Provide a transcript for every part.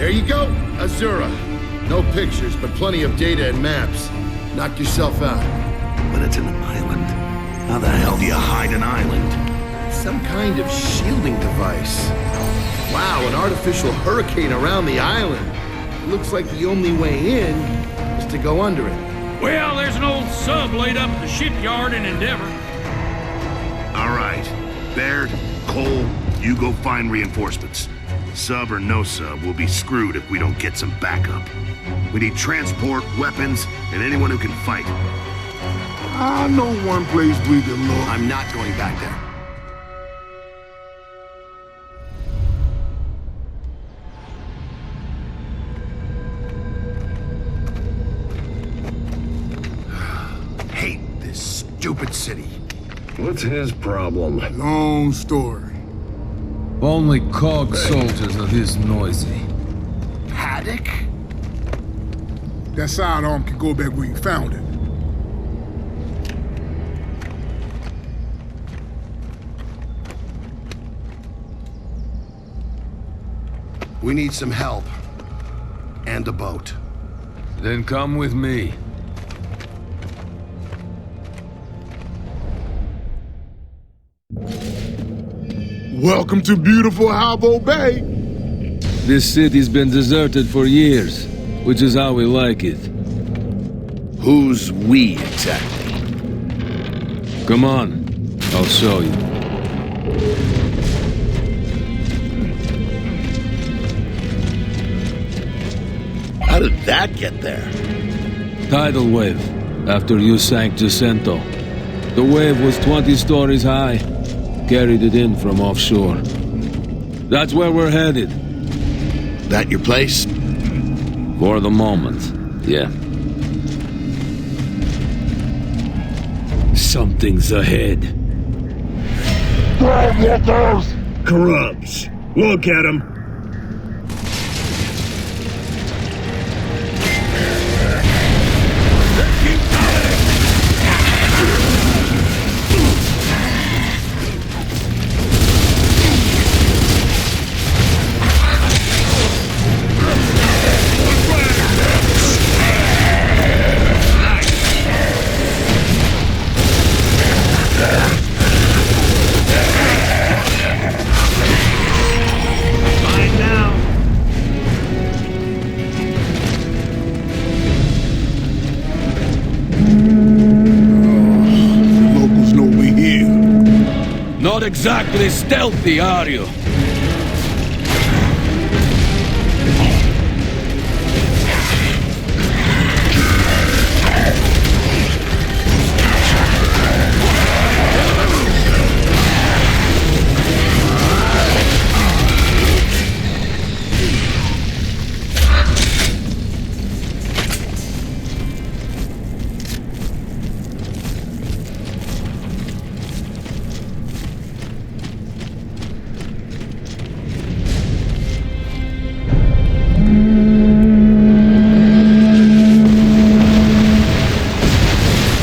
There you go, Azura. No pictures, but plenty of data and maps. Knock yourself out. But it's an island. How the hell do you hide an island? Some kind of shielding device. Wow, an artificial hurricane around the island. It looks like the only way in is to go under it. Well, there's an old sub laid up at the shipyard in Endeavor. All right. Baird, Cole, you go find reinforcements. Sub or no sub, we'll be screwed if we don't get some backup. We need transport, weapons, and anyone who can fight. I know one place we can look. I'm not going back there. Hate this stupid city. What's his problem? Long story. Only cog soldiers are this noisy. Haddock? That sidearm can go back where you found it. We need some help. And a boat. Then come with me. Welcome to beautiful Halbo Bay. This city's been deserted for years, which is how we like it. Who's we, exactly? Come on, I'll show you. How did that get there? Tidal wave, after you sank Jacinto. The wave was 20 stories high. Carried it in from offshore. That's where we're headed. That your place? For the moment, yeah. Something's ahead. Grubs. Look at him. Not exactly stealthy, are you?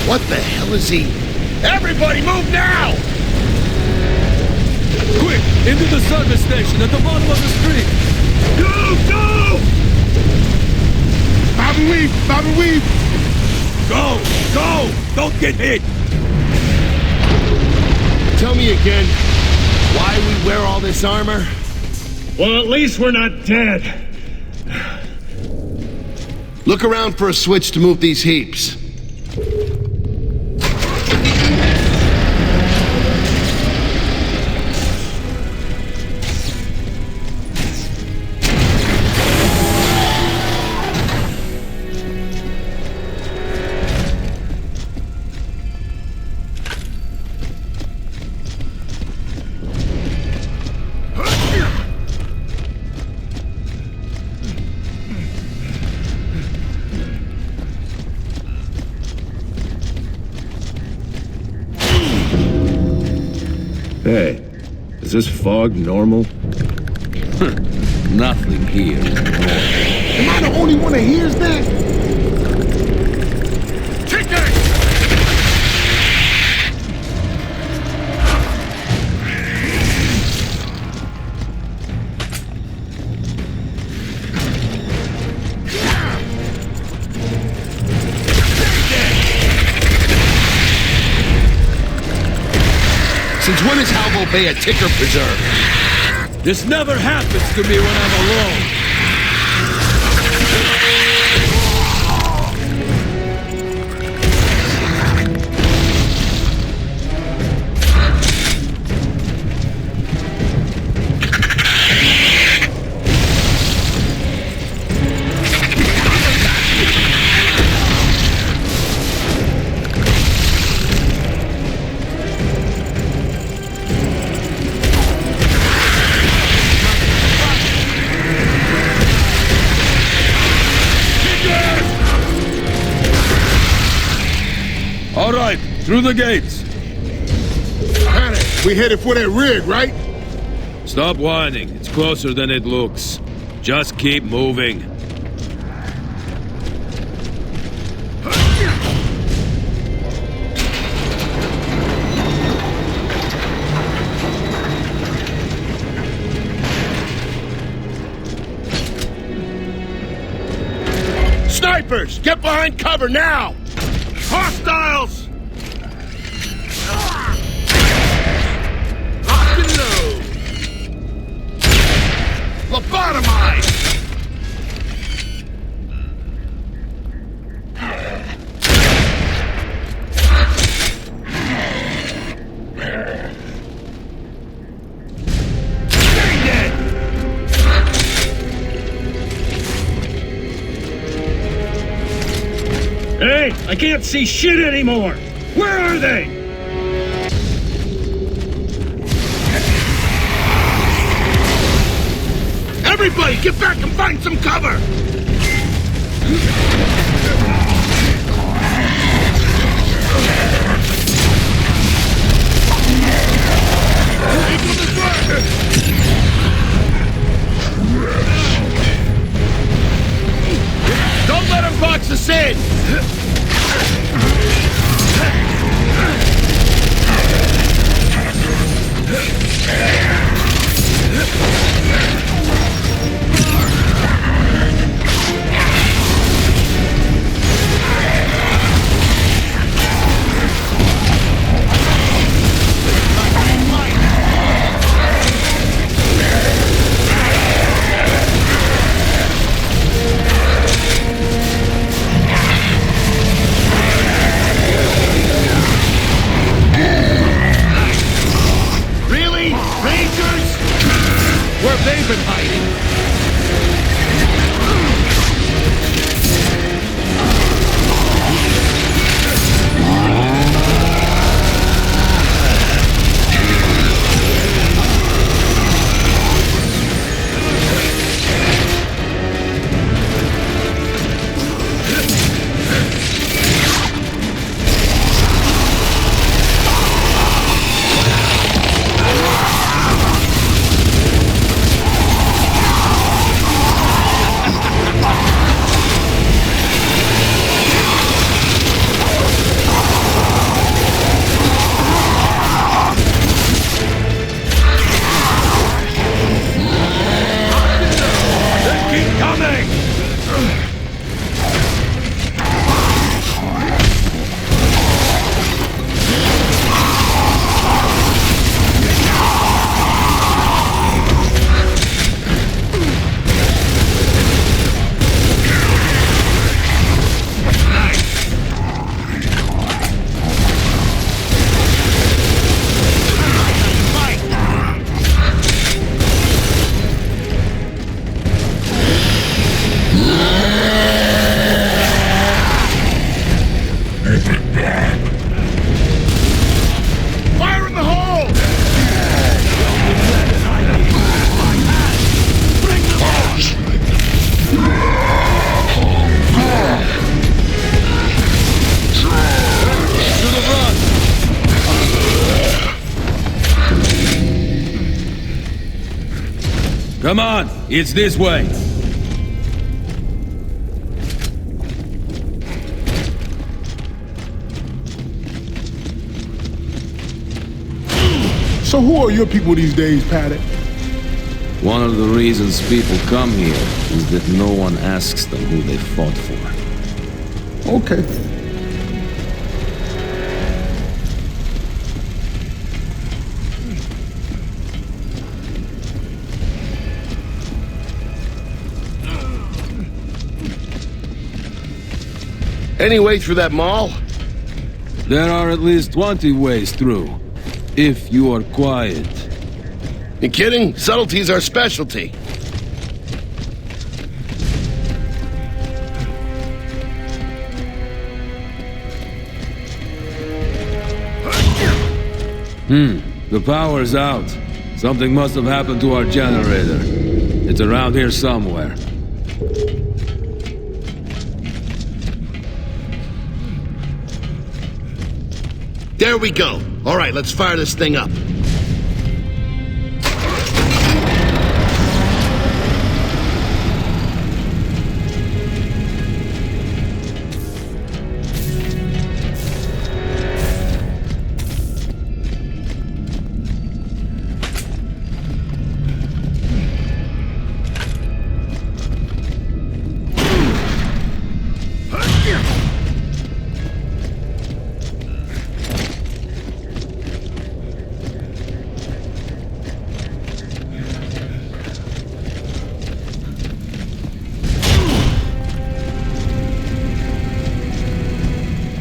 What the hell is he? Everybody move now! Quick! Into the service station at the bottom of the street! Go! Go! Bobby Weave! Bobby Weave! Go! Go! Don't get hit! Tell me again, why we wear all this armor? Well, at least we're not dead. Look around for a switch to move these heaps. Hey, is this fog normal? Nothing here is normal. Am I the only one that hears that? when is Halvo Bay a ticker preserve? This never happens to me when I'm alone. All right, through the gates. Panic, we headed for that rig, right? Stop whining. It's closer than it looks. Just keep moving. Snipers, get behind cover now! Hostiles! Lock and load! Lobotomize! Stay dead! Hey, I can't see shit anymore! Where are they? Everybody, get back and find some cover! Don't let him box us in! Really? Rangers? Where have they been hiding? They keep coming! Fire in the hole! Come on, it's this way. So who are your people these days, Paddock? One of the reasons people come here is that no one asks them who they fought for. Okay. Any way through that mall? There are at least 20 ways through, if you are quiet. You kidding? Subtlety's our specialty. The power's out. Something must have happened to our generator. It's around here somewhere. There we go. All right, let's fire this thing up.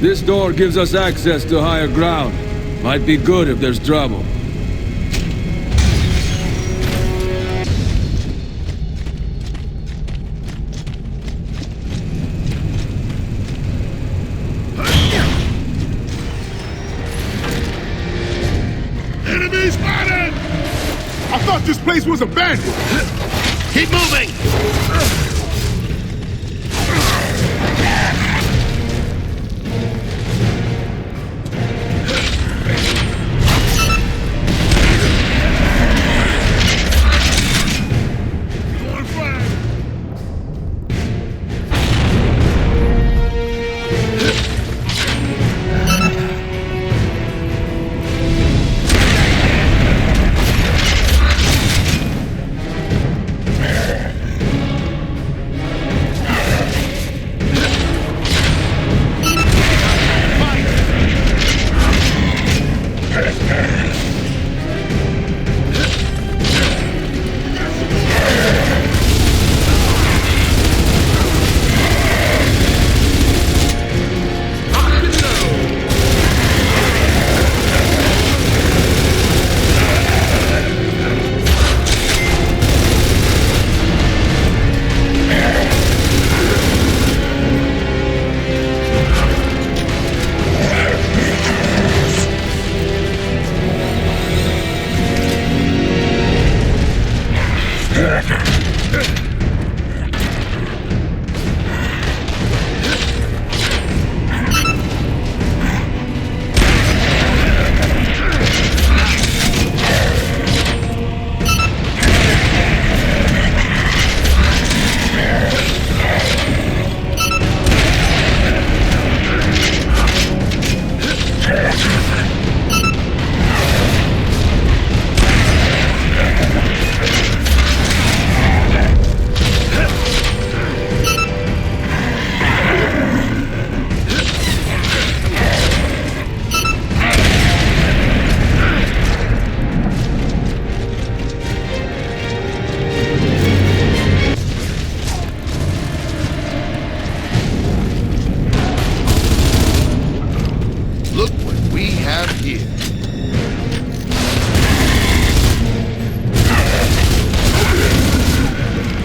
This door gives us access to higher ground. Might be good if there's trouble. Enemy spotted! I thought this place was abandoned! Keep moving!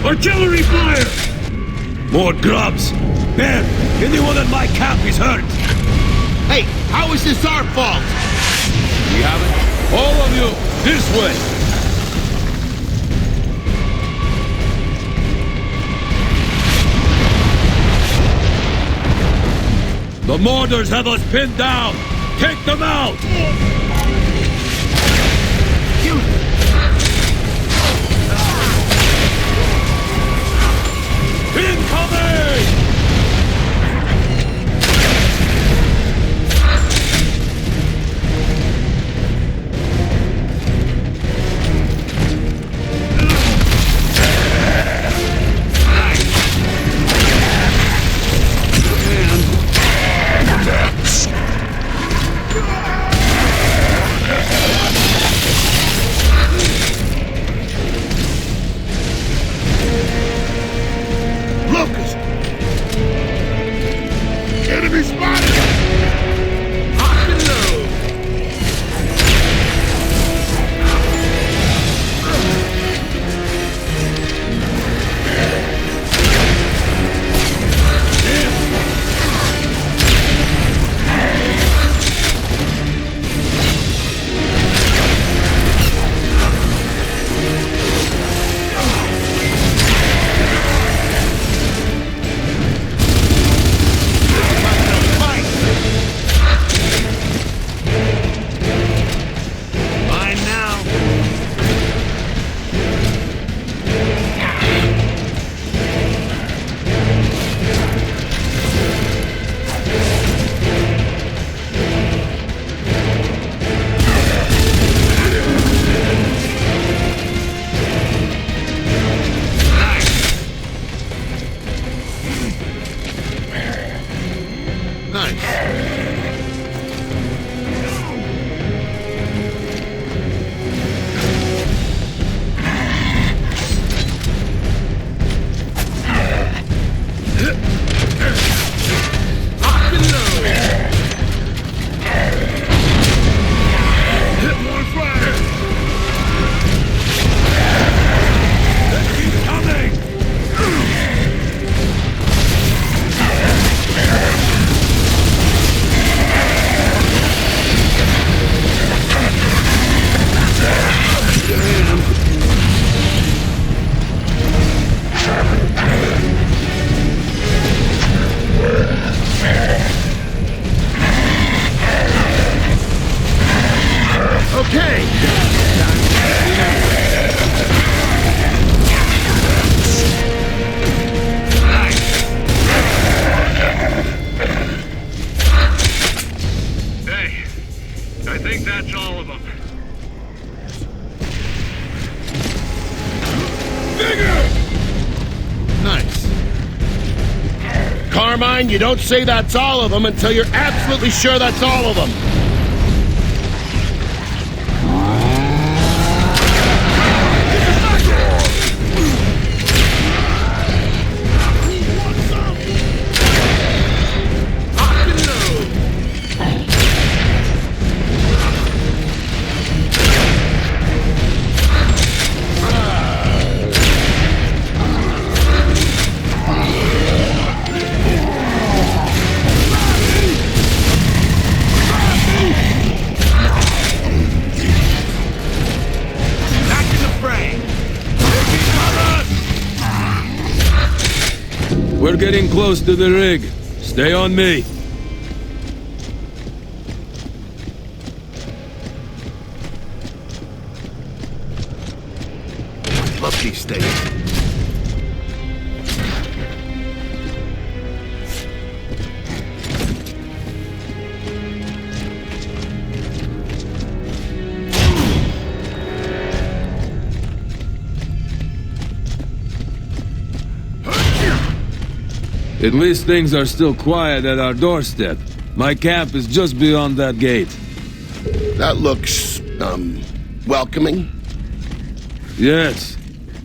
Artillery fire! More grubs! Baird, anyone at my camp is hurt! Hey, how is this our fault? We haven't. All of you, this way! The mortars have us pinned down! Take them out! Incoming! Nice. You don't say that's all of them until you're absolutely sure that's all of them. We're getting close to the rig. Stay on me. Love these steaks. At least things are still quiet at our doorstep. My camp is just beyond that gate. That looks, welcoming. Yes.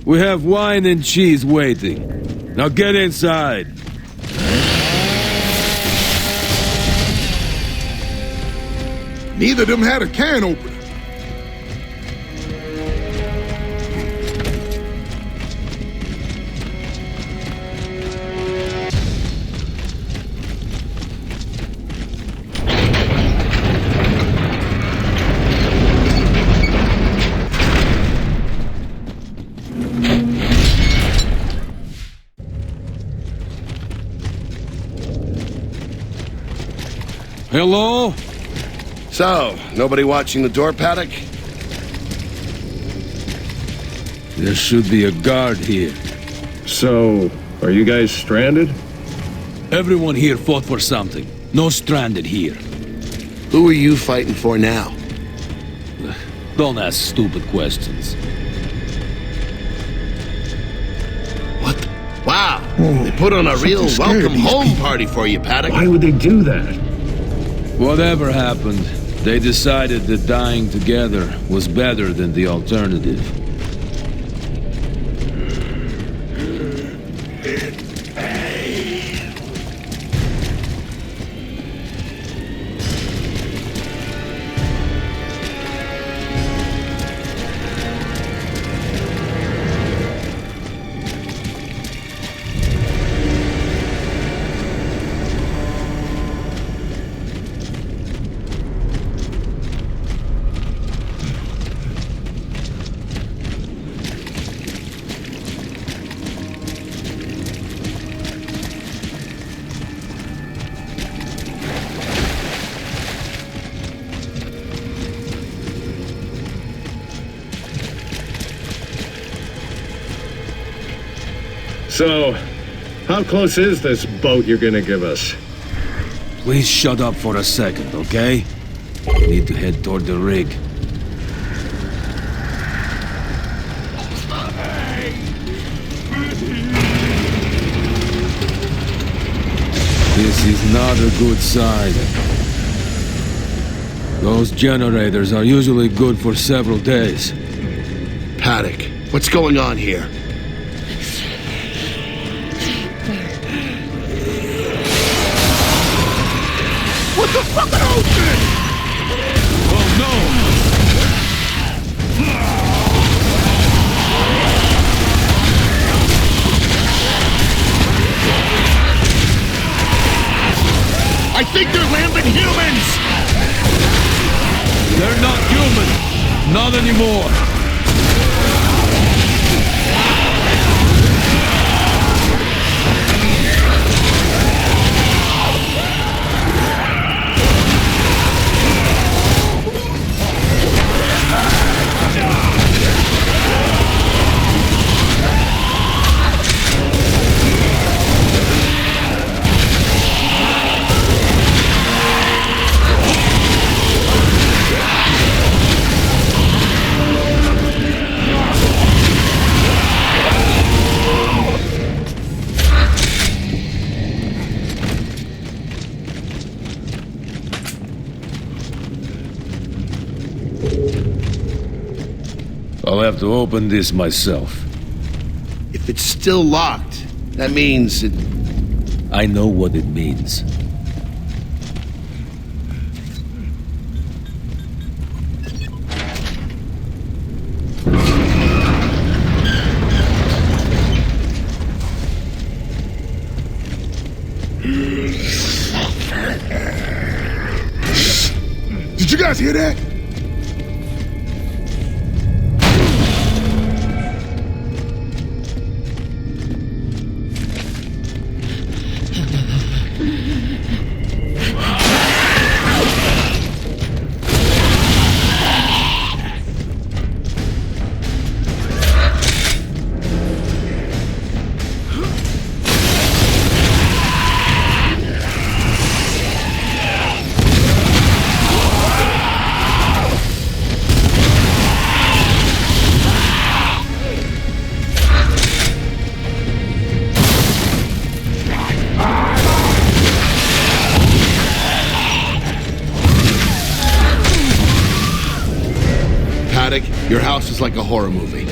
We have wine and cheese waiting. Now get inside. Neither of them had a can opener. Hello? So, nobody watching the door paddock? There should be a guard here. So, are you guys stranded? Everyone here fought for something. No stranded here. Who are you fighting for now? Don't ask stupid questions. What? Wow, they put on a real welcome home party for you, Paddock. Why would they do that? Whatever happened, they decided that dying together was better than the alternative. So, how close is this boat you're gonna give us? Please shut up for a second, okay? We need to head toward the rig. This is not a good sign. Those generators are usually good for several days. Paddock, what's going on here? What the fuck are those things? Oh no! I think they're lambent humans! They're not human. Not anymore. I'll have to open this myself. If it's still locked, that means it... I know what it means. Did you guys hear that? Paddock, your house is like a horror movie.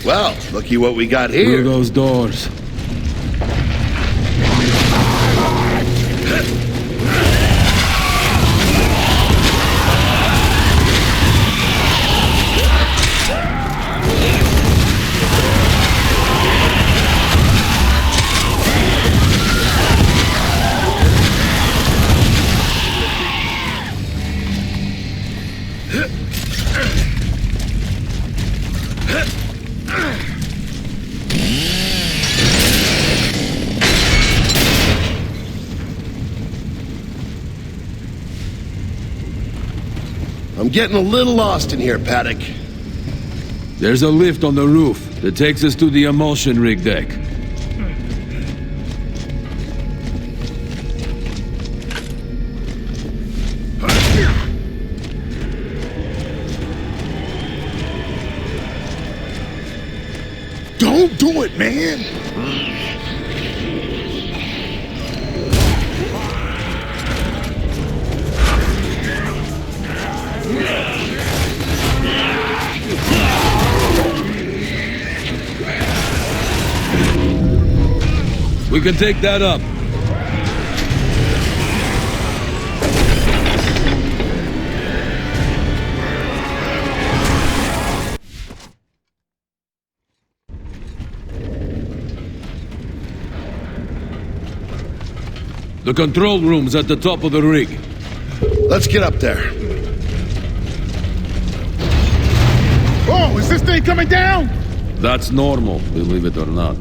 Well, looky what we got Through here. those doors. I'm getting a little lost in here, Paddock. There's a lift on the roof that takes us to the emulsion rig deck. Don't do it, man! We can take that up. The control room's at the top of the rig. Let's get up there. Oh, is this thing coming down? That's normal, believe it or not.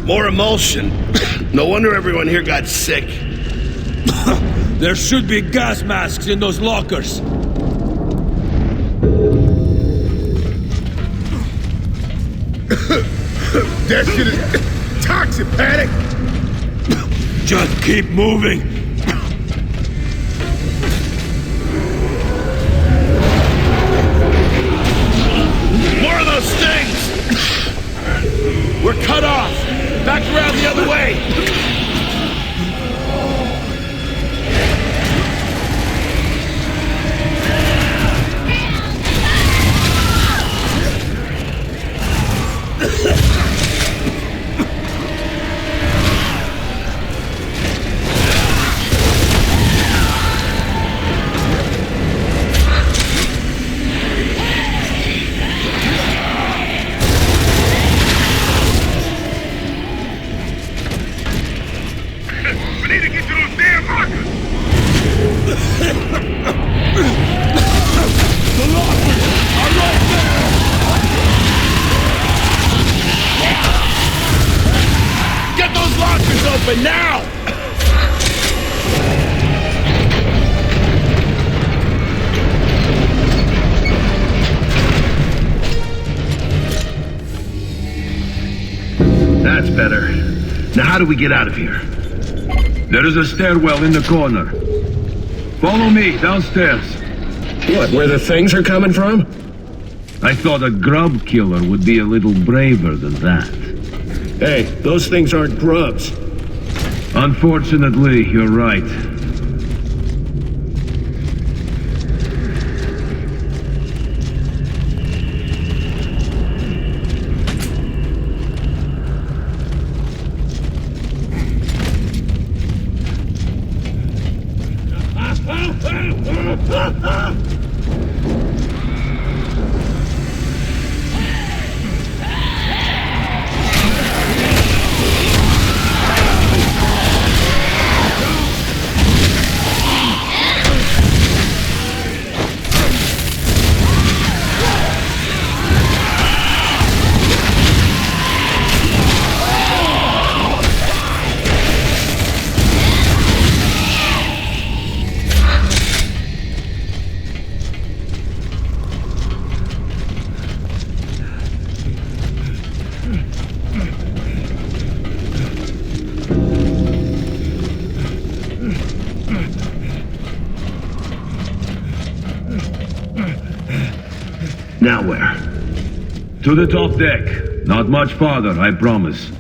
More emulsion. No wonder everyone here got sick. There should be gas masks in those lockers. That shit is toxic, Paddock. Just keep moving. More of those things! We're cut off! Back around the other way! We need to get to those damn lockers. The lockers are right there! Get those lockers open now! That's better. Now how do we get out of here? There is a stairwell in the corner. Follow me downstairs. What, where the things are coming from? I thought a grub killer would be a little braver than that. Hey, those things aren't grubs. Unfortunately, you're right. Now where? To the top deck. Not much farther, I promise.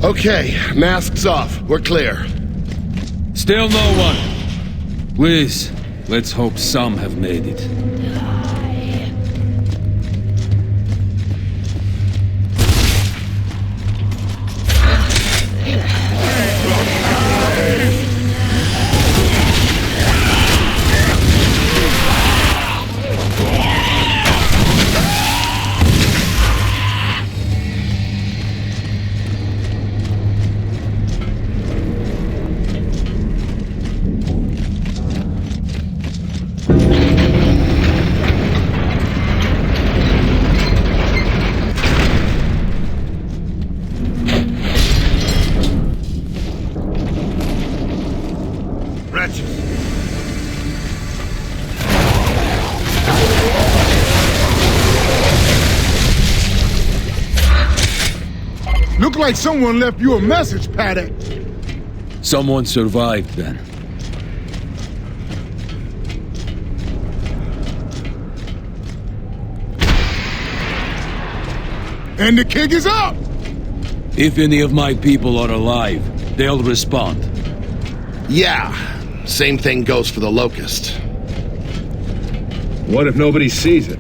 Okay, masks off. We're clear. Still no one. Please, let's hope some have made it. Look like someone left you a message, Paddock. Someone survived then. And the king is up! If any of my people are alive, they'll respond. Yeah, same thing goes for the Locust. What if nobody sees it?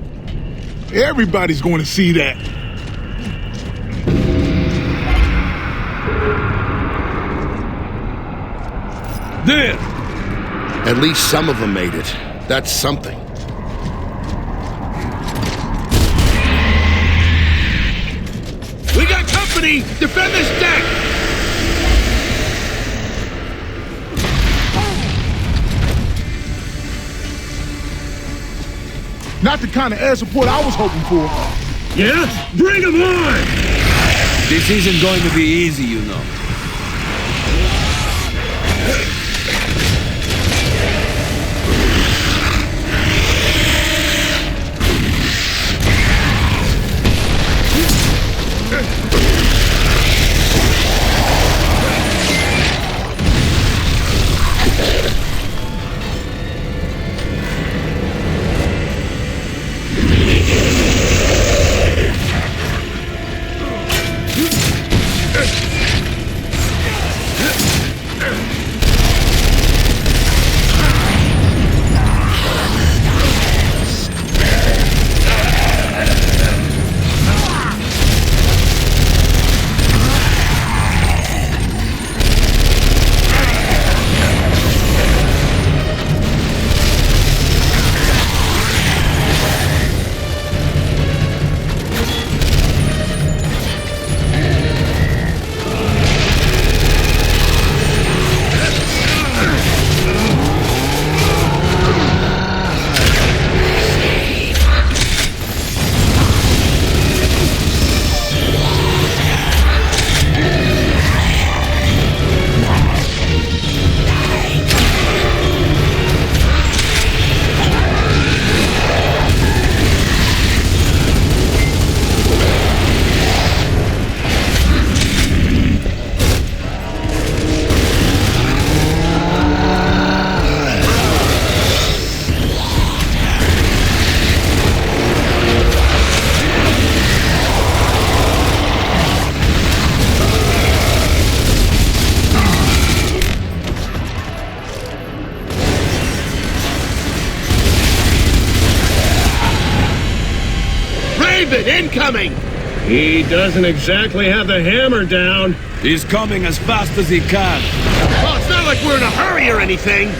Everybody's going to see that. There! At least some of them made it. That's something. We got company! Defend this deck! Not the kind of air support I was hoping for. Yeah? Bring them on! This isn't going to be easy, you know. Incoming! He doesn't exactly have the hammer down. He's coming as fast as he can. Well, it's not like we're in a hurry or anything.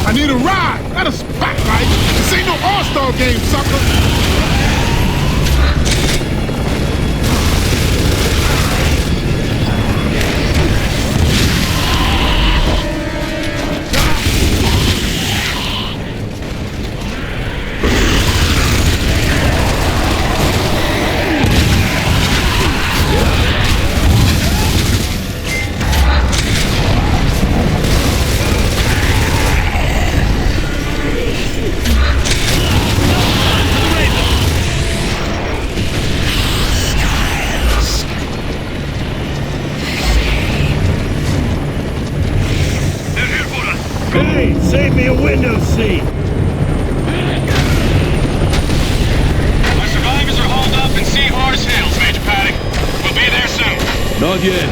I need a ride, not a spotlight. This ain't no all-star game, sucker. Hey, save me a window seat! My survivors are holed up in Seahorse Hills, Major Paddock. We'll be there soon. Not yet.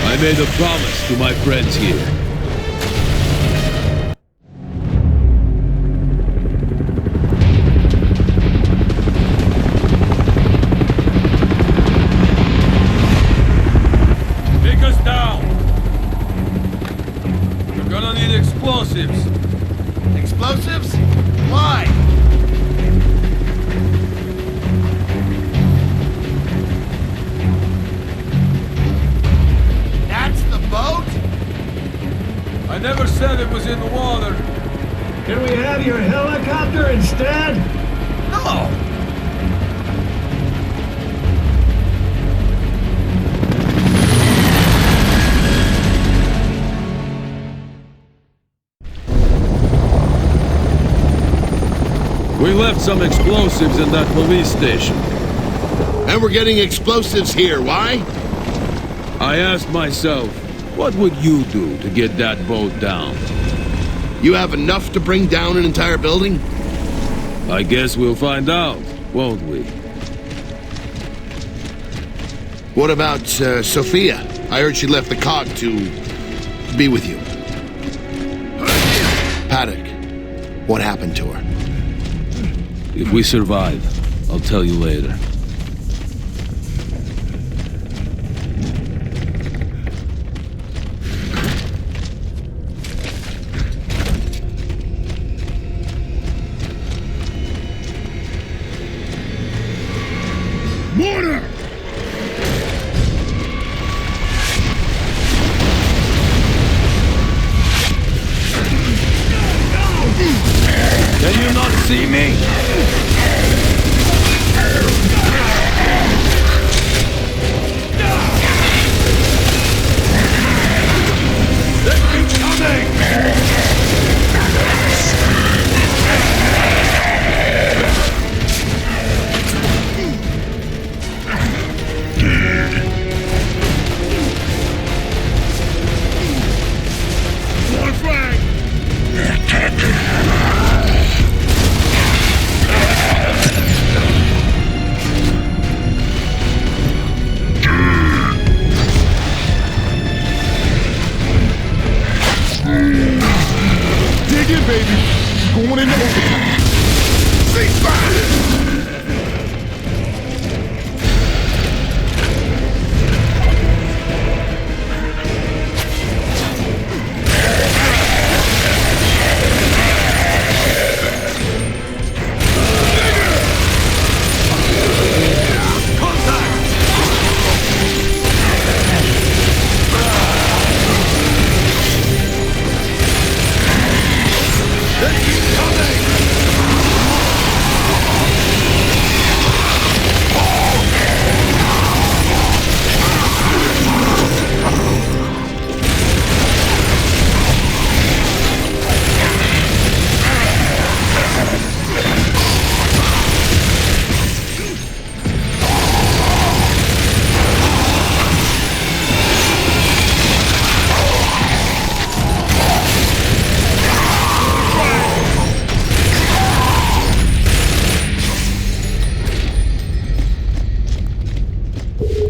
I made a promise to my friends here. Dad? No! We left some explosives in that police station. And we're getting explosives here. Why? I asked myself, what would you do to get that boat down? You have enough to bring down an entire building? I guess we'll find out, won't we? What about Sophia? I heard she left the cog to be with you. Paddock, what happened to her? If we survive, I'll tell you later. Mortar! Can you not see me? One flag! Dig in, baby. Going into overtime. Ceasefire!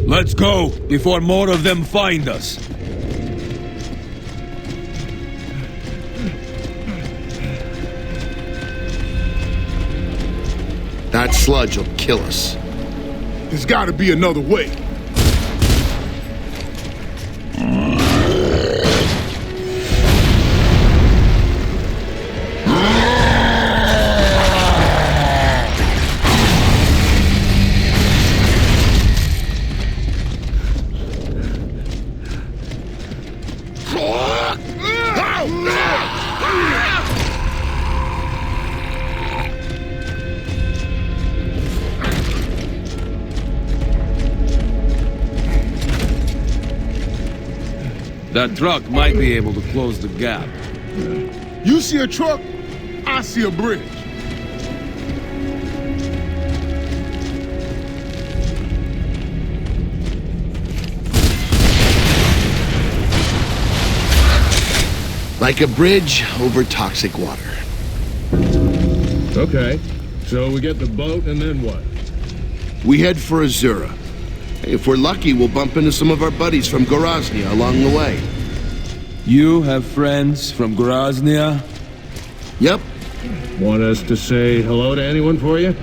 Let's go, before more of them find us. That sludge will kill us. There's gotta be another way. That truck might be able to close the gap. You see a truck, I see a bridge. Like a bridge over toxic water. Okay, so we get the boat and then what? We head for Azura. If we're lucky, we'll bump into some of our buddies from Goraznia along the way. You have friends from Groznia? Yep. Want us to say hello to anyone for you?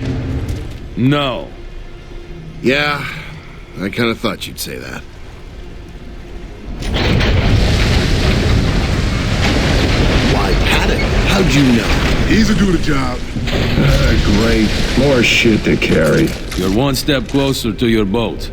No. Yeah, I kind of thought you'd say that. Why, Paddock, how'd you know? Easy to do the job. Great. More shit to carry. You're one step closer to your boat.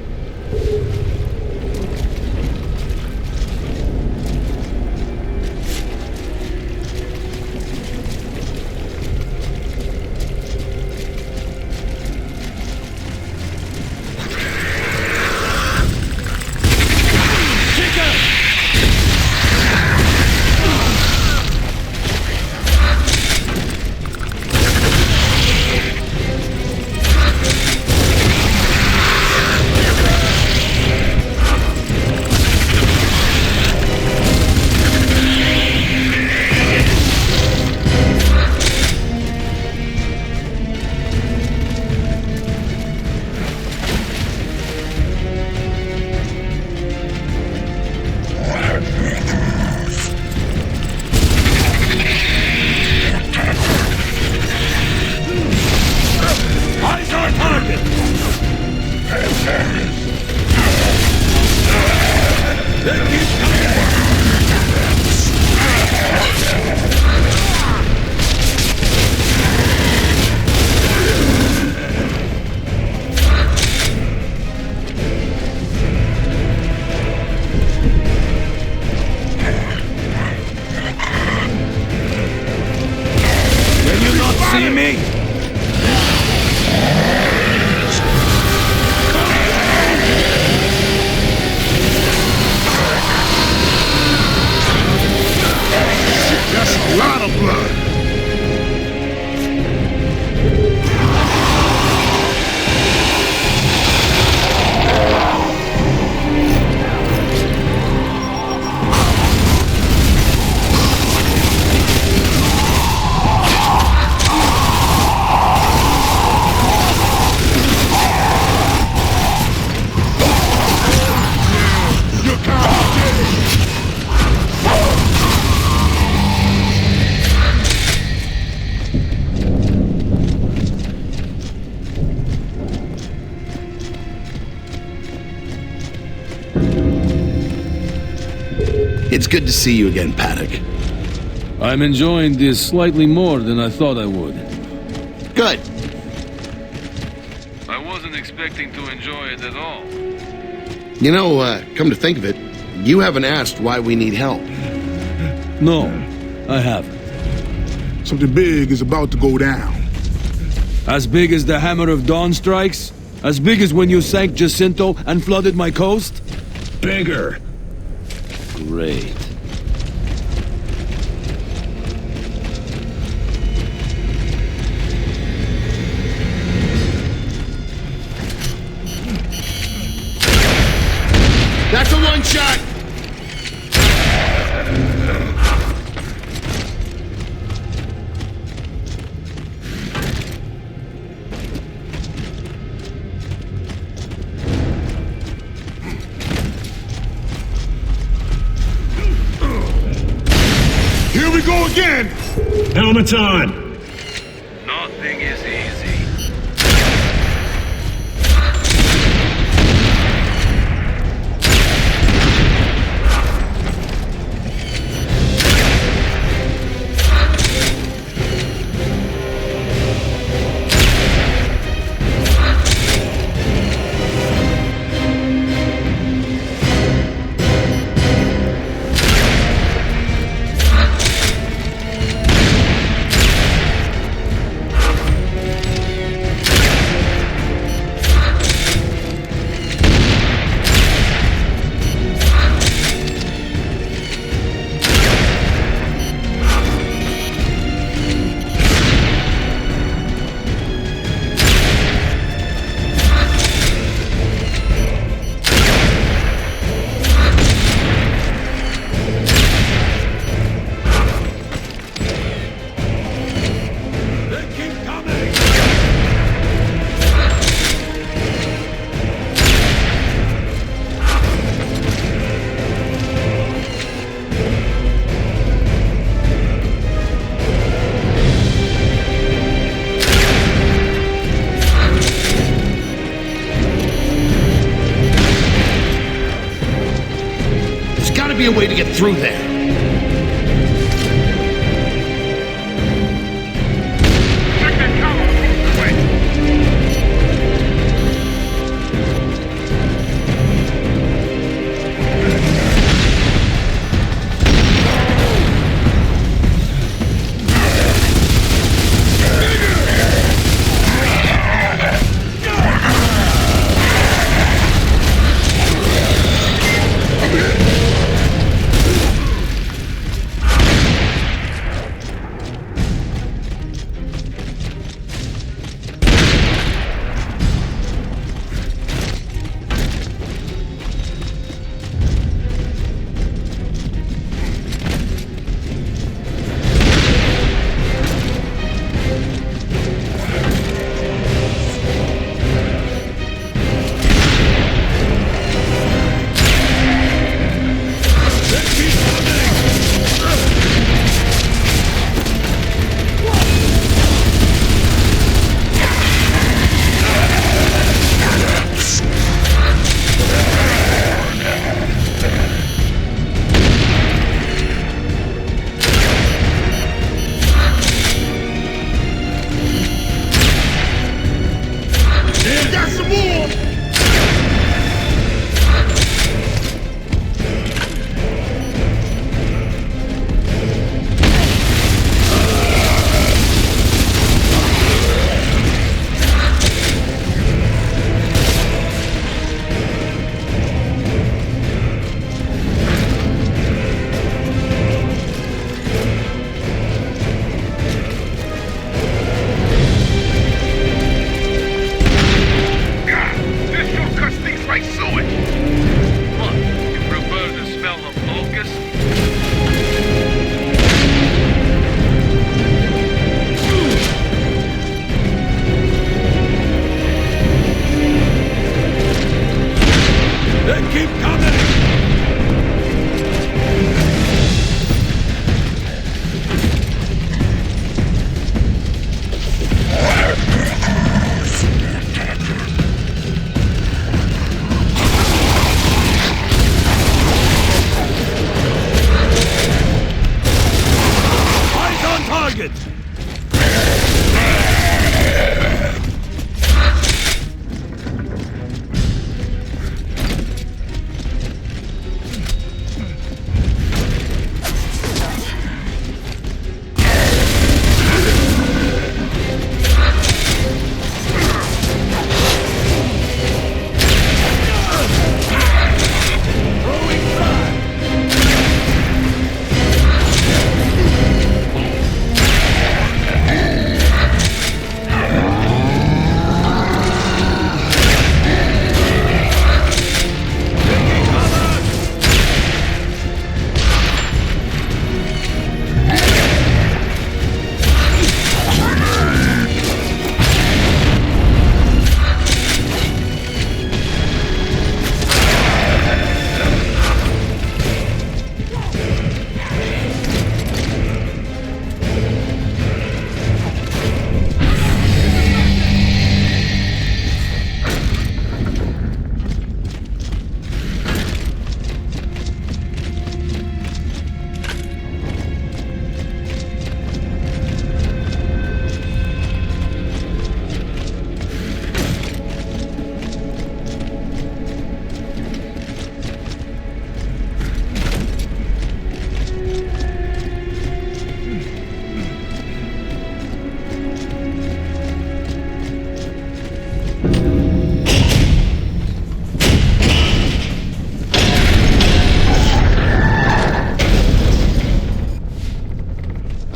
It's good to see you again, Paddock. I'm enjoying this slightly more than I thought I would. Good. I wasn't expecting to enjoy it at all. You know, come to think of it, you haven't asked why we need help. No, I haven't. Something big is about to go down. As big as the Hammer of Dawn strikes? As big as when you sank Jacinto and flooded my coast? Bigger. Great. That's a one-shot! Here we go again! Helmets on. Nothing is easy. Be a way to get through there.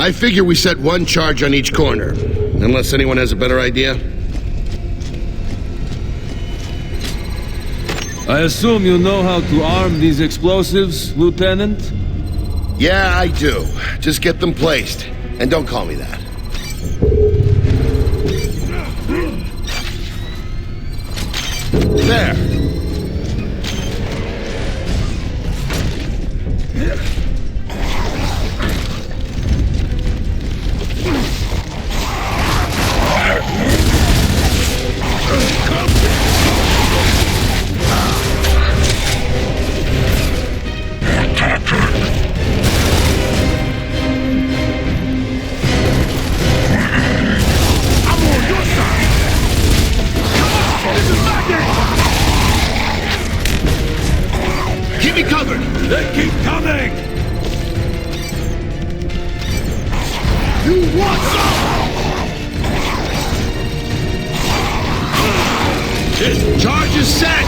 I figure we set one charge on each corner, unless anyone has a better idea. I assume you know how to arm these explosives, Lieutenant? Yeah, I do. Just get them placed. And don't call me that. There. Keep me covered! They keep coming! You want some? This charge is set!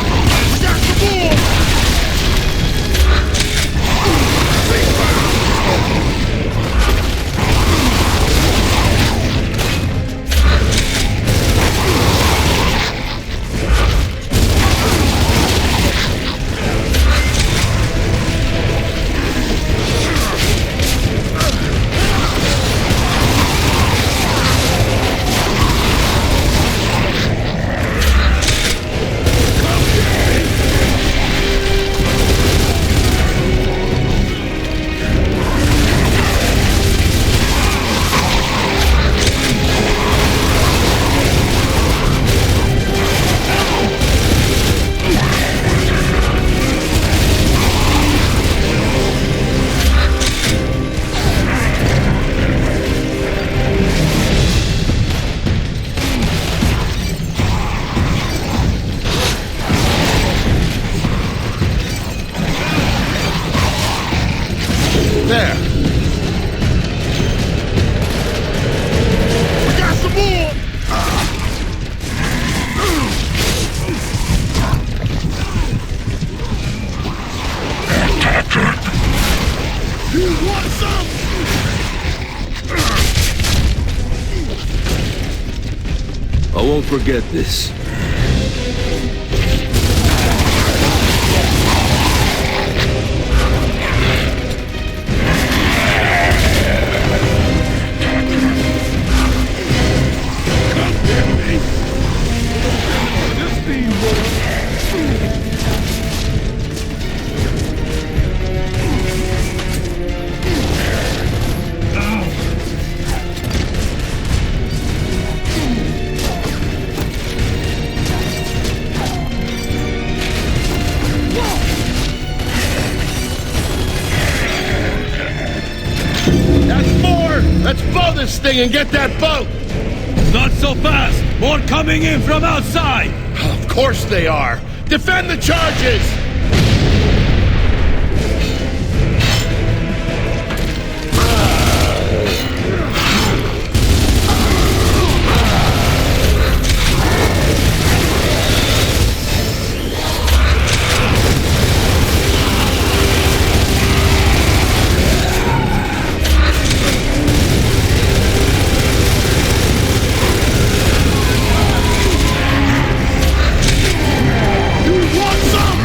Got the ball! There. We got some more! You want some? I won't forget this. Let's bow this thing and get that boat! Not so fast! More coming in from outside! Of course they are! Defend the charges! You want some?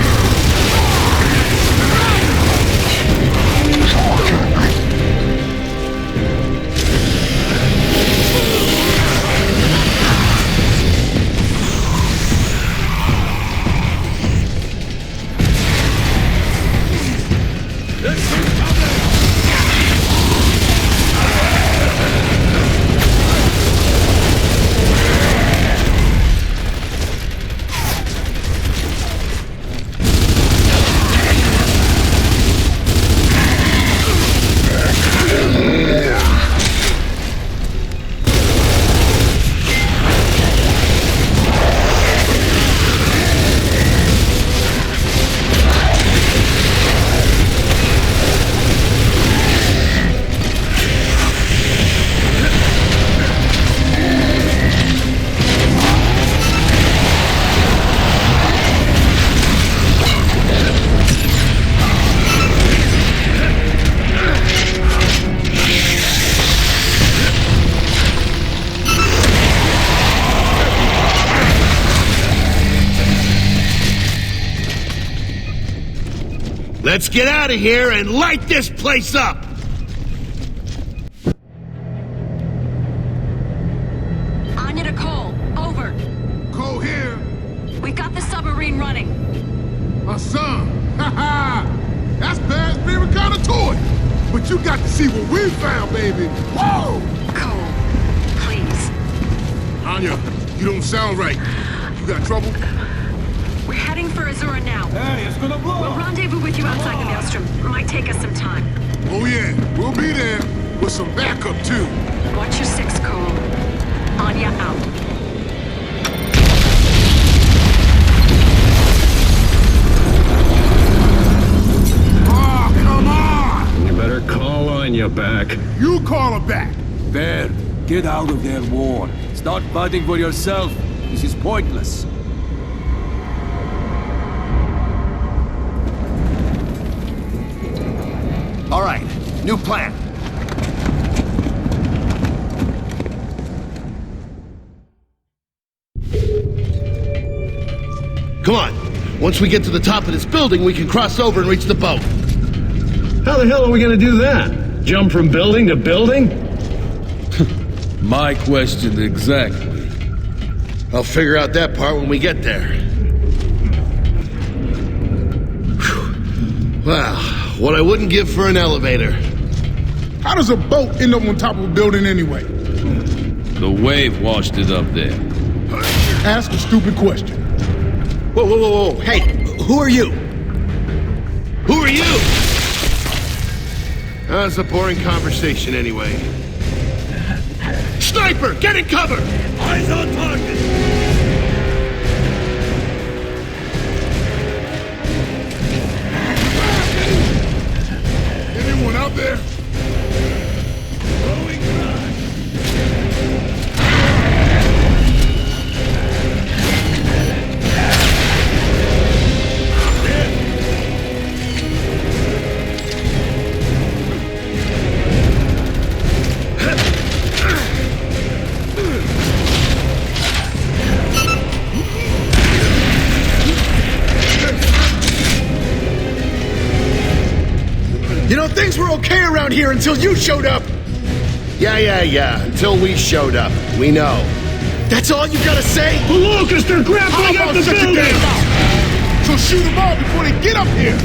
Let's get out of here and light this place up! Anya to Cole. Over. Cole here. We got the submarine running. My son. Ha ha! That's Baird's favorite kind of toy. But you got to see what we found, baby. Whoa! Cole, please. Anya, you don't sound right. You got trouble? We're heading for Azura now. Hey, it's gonna blow! We'll rendezvous with you outside the maelstrom. Might take us some time. Oh yeah, we'll be there with some backup too. Watch your six, Cole. Anya out. Oh, come on! You better call Anya back. You call her back. Baird, get out of their war. Start fighting for yourself. This is pointless. All right, new plan. Come on. Once we get to the top of this building, we can cross over and reach the boat. How the hell are we gonna do that? Jump from building to building? My question exactly. I'll figure out that part when we get there. Whew. Wow, what I wouldn't give for an elevator. How does a boat end up on top of a building anyway? The wave washed it up there. Ask a stupid question. Whoa, whoa, whoa, whoa. Hey, who are you? Who are you? That's a boring conversation anyway. Sniper, get in cover! Eyes on target! Anyone out there? Throwing frag! You know, things were okay around here until you showed up. Yeah. Until we showed up. We know. That's all you gotta say? Lucas, they're grappling up the building! So shoot them all before they get up here.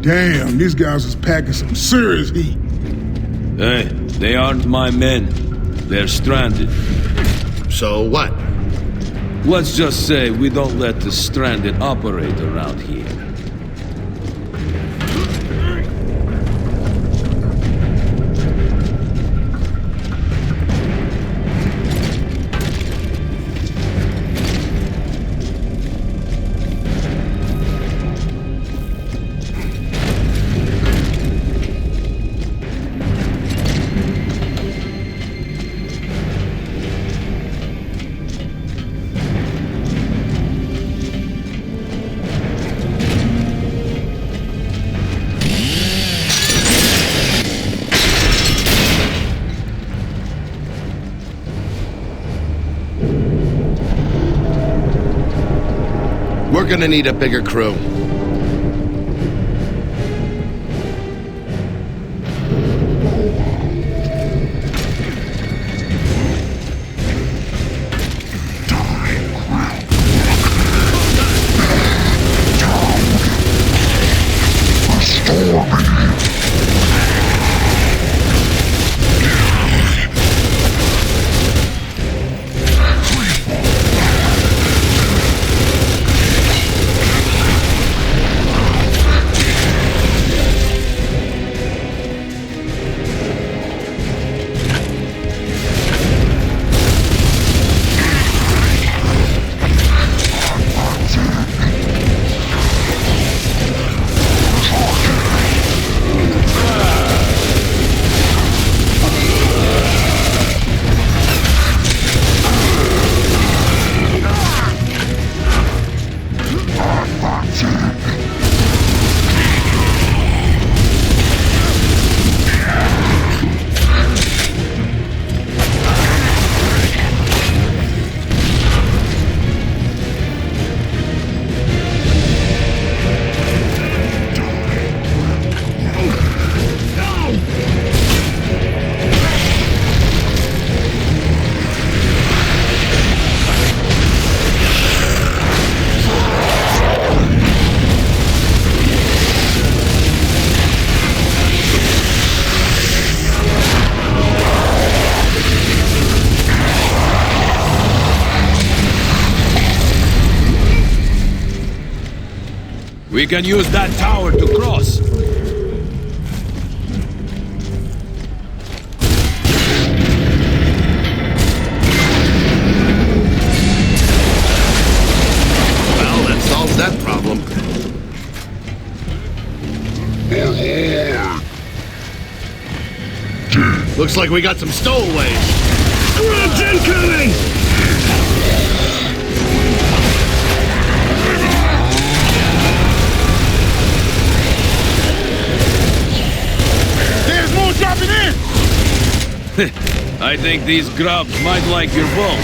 Damn, these guys is packing some serious heat. Hey, they aren't my men. They're stranded. So what? Let's just say we don't let the stranded operate around here. gonna need a bigger crew. We can use that tower to cross. Well, that solves that problem. Looks like we got some stowaways. Grubs incoming! There's more dropping in! I think these grubs might like your boat.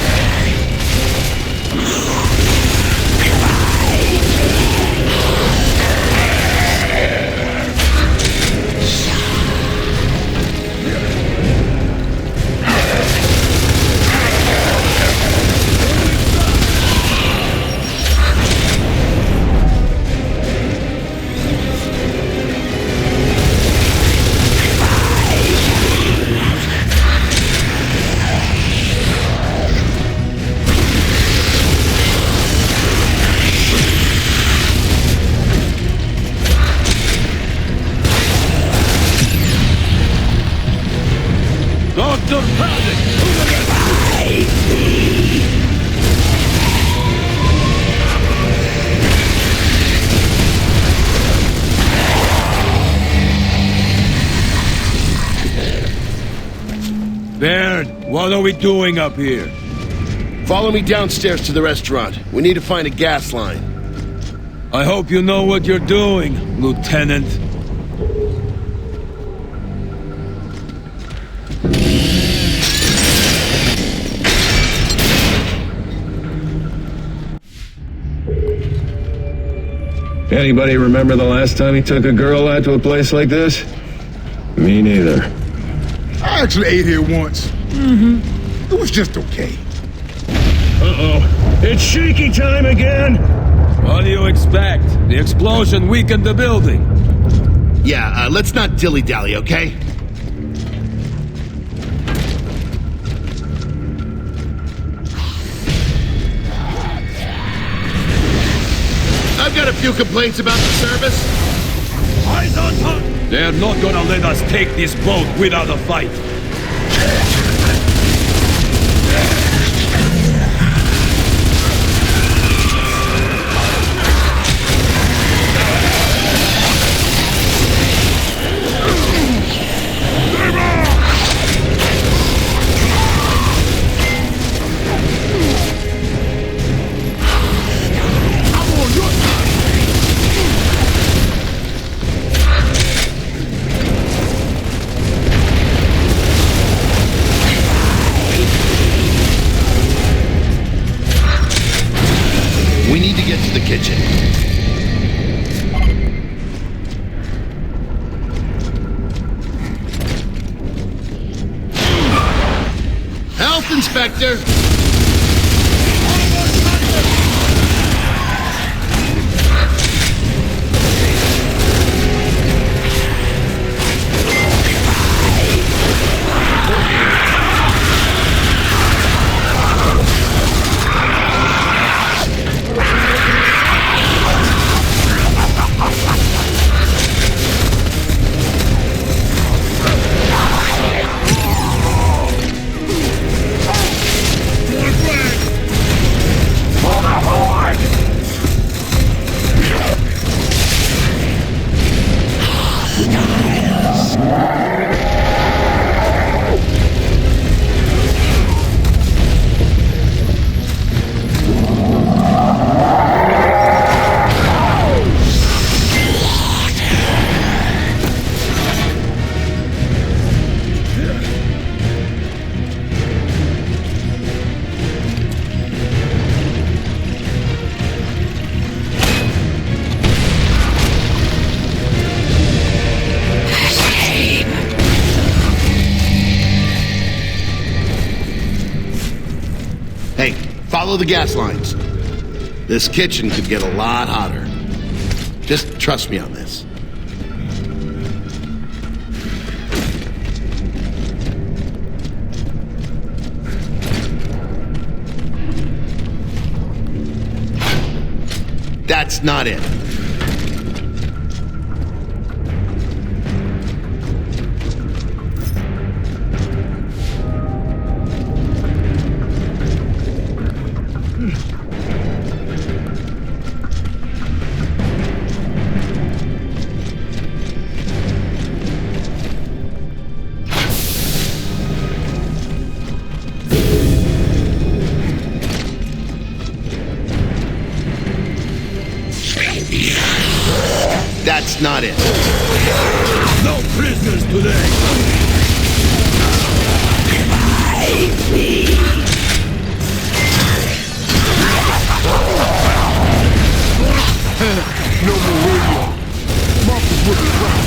Dr. Paddock! Baird, what are we doing up here? Follow me downstairs to the restaurant. We need to find a gas line. I hope you know what you're doing, Lieutenant. Anybody remember the last time he took a girl out to a place like this? Me neither. I actually ate here once. It was just okay. Uh-oh. It's shaky time again! What do you expect? The explosion weakened the building. Yeah, let's not dilly-dally, okay? I've got a few complaints about the service. Eyes on top! They're not gonna let us take this boat without a fight. kitchen. Health inspector! Hey, follow the gas lines. This kitchen could get a lot hotter. Just trust me on this. That's not it. That's not it. No prisoners today. No more radio. Marcus will be right.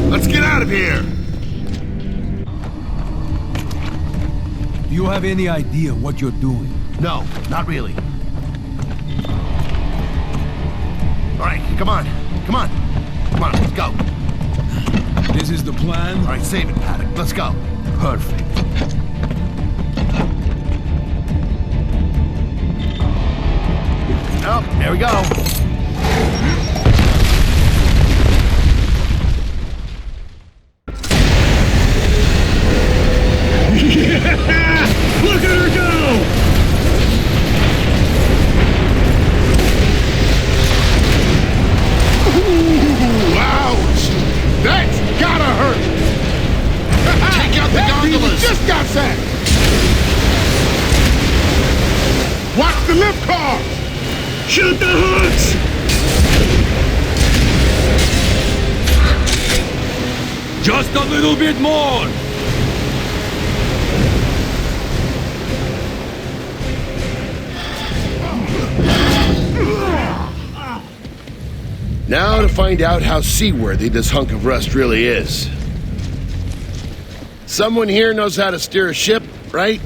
Let's get out of here! Do you have any idea what you're doing? No, not really. All right, come on. Come on. Come on, let's go. This is the plan? All right, save it, Paddock. Let's go. Perfect. Oh, there we go. Shoot the hooks! Just a little bit more! Now to find out how seaworthy this hunk of rust really is. Someone here knows how to steer a ship, right?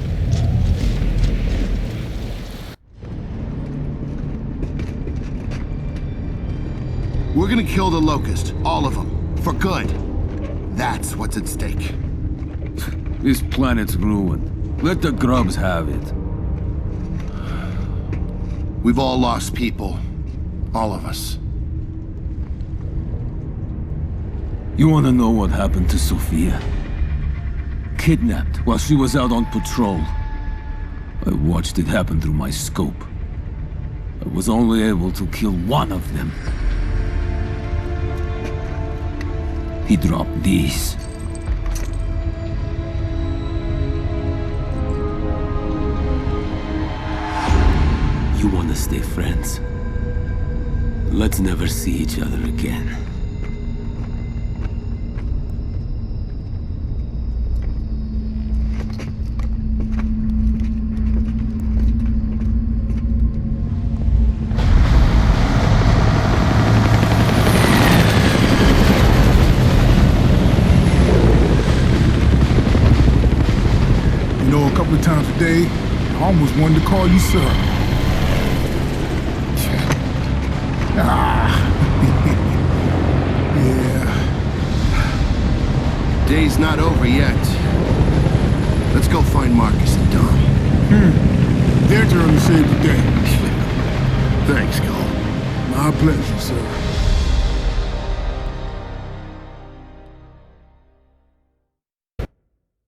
We're gonna kill the Locust, all of them, for good. That's what's at stake. This planet's ruined. Let the grubs have it. We've all lost people. All of us. You wanna know what happened to Sophia? Kidnapped while she was out on patrol. I watched it happen through my scope. I was only able to kill one of them. He dropped these. You wanna stay friends? Let's never see each other again. You know, a couple of times a day, I almost wanted to call you sir. Yeah. Day's not over yet. Let's go find Marcus and Dom. Their turn to save the day. Thanks, Cole. My pleasure, sir.